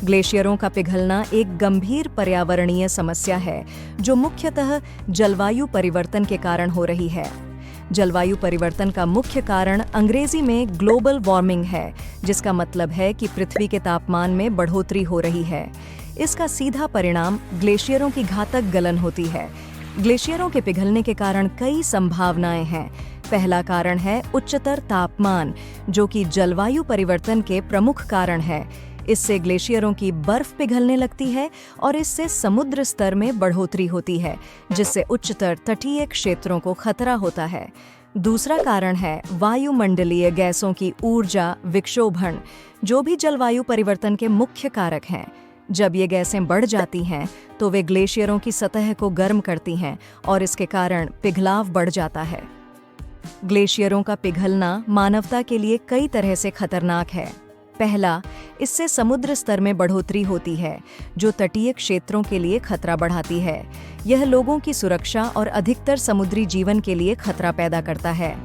ग्लेशियरों का पिघलना एक गंभीर पर्यावरणीय समस्या है जो मुख्यतः जलवायु परिवर्तन के कारण हो रही है। जलवायु परिवर्तन का मुख्य कारण अंग्रेजी में ग्लोबल वार्मिंग है, जिसका मतलब है कि पृथ्वी के तापमान में बढ़ोतरी हो रही है। इसका सीधा परिणाम ग्लेशियरों की घातक गलन होती है। ग्लेशियरों के पिघलने के कारण कई संभावनाएं हैं। पहला कारण है उच्चतर तापमान, जो कि जलवायु परिवर्तन के प्रमुख कारण है। इससे ग्लेशियरों की बर्फ पिघलने लगती है और इससे समुद्र स्तर में बढ़ोतरी होती है, जिससे उच्चतर तटीय क्षेत्रों को खतरा होता है। दूसरा कारण है वायुमंडलीय गैसों की ऊर्जा विक्षोभन, जो भी जलवायु परिवर्तन के मुख्य कारक हैं। जब ये गैसें बढ़ जाती हैं तो वे ग्लेशियरों की सतह को गर्म करती हैं और इसके कारण पिघलाव बढ़ जाता है। ग्लेशियरों का पिघलना मानवता के लिए कई तरह से खतरनाक है। पहला, इससे समुद्र स्तर में बढ़ोतरी होती है, जो तटीय क्षेत्रों के लिए खतरा बढ़ाती है। यह लोगों की सुरक्षा और अधिकतर समुद्री जीवन के लिए खतरा पैदा करता है।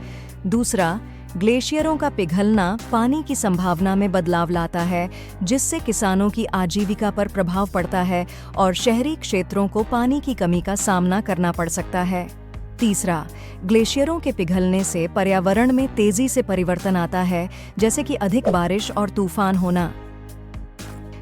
दूसरा, ग्लेशियरों का पिघलना पानी की संभावना में बदलाव लाता है, जिससे किसानों की आजीविका पर प्रभाव पड़ता है और शहरी क्षेत्रों को पानी की कमी का सामना करना पड़ सकता है। तीसरा, ग्लेशियरों के पिघलने से पर्यावरण में तेजी से परिवर्तन आता है, जैसे कि अधिक बारिश और तूफान होना।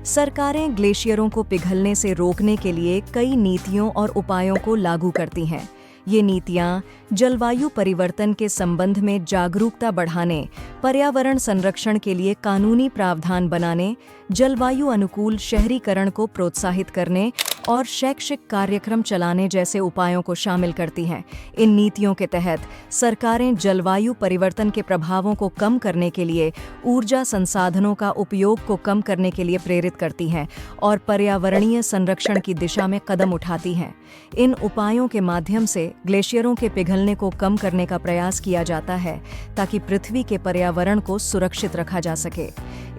सरकारें ग्लेशियरों को पिघलने से रोकने के लिए कई नीतियों और उपायों को लागू करती हैं। ये नीतियाँ जलवायु परिवर्तन के संबंध में जागरूकता बढ़ाने, पर्यावरण संरक्षण के लिए कानूनी प्रावधान बनाने, जलवायु अनुकूल शहरीकरण को प्रोत्साहित करने और शैक्षिक कार्यक्रम चलाने जैसे उपायों को शामिल करती हैं। इन नीतियों के तहत सरकारें जलवायु परिवर्तन के प्रभावों को कम करने के लिए ऊर्जा संसाधनों का उपयोग को कम करने के लिए प्रेरित करती हैं और पर्यावरणीय संरक्षण की दिशा में कदम उठाती हैं। इन उपायों के माध्यम से ग्लेशियरों के पिघलने को कम करने का प्रयास किया जाता है, ताकि पृथ्वी के पर्यावरण को सुरक्षित रखा जा सके।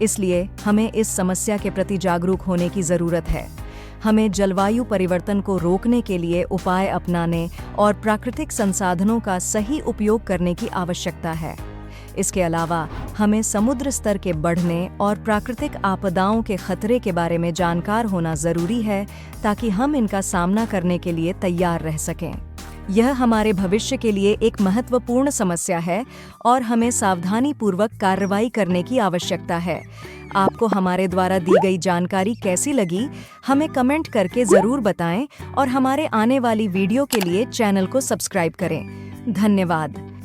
इसलिए हमें इस समस्या के प्रति जागरूक होने की ज़रूरत है। हमें जलवायु परिवर्तन को रोकने के लिए उपाय अपनाने और प्राकृतिक संसाधनों का सही उपयोग करने की आवश्यकता है। इसके अलावा हमें समुद्र स्तर के बढ़ने और प्राकृतिक आपदाओं के खतरे के बारे में जानकार होना ज़रूरी है, ताकि हम इनका सामना करने के लिए तैयार रह सकें। यह हमारे भविष्य के लिए एक महत्वपूर्ण समस्या है और हमें सावधानीपूर्वक कार्रवाई करने की आवश्यकता है। आपको हमारे द्वारा दी गई जानकारी कैसी लगी, हमें कमेंट करके ज़रूर बताएं और हमारे आने वाली वीडियो के लिए चैनल को सब्सक्राइब करें। धन्यवाद।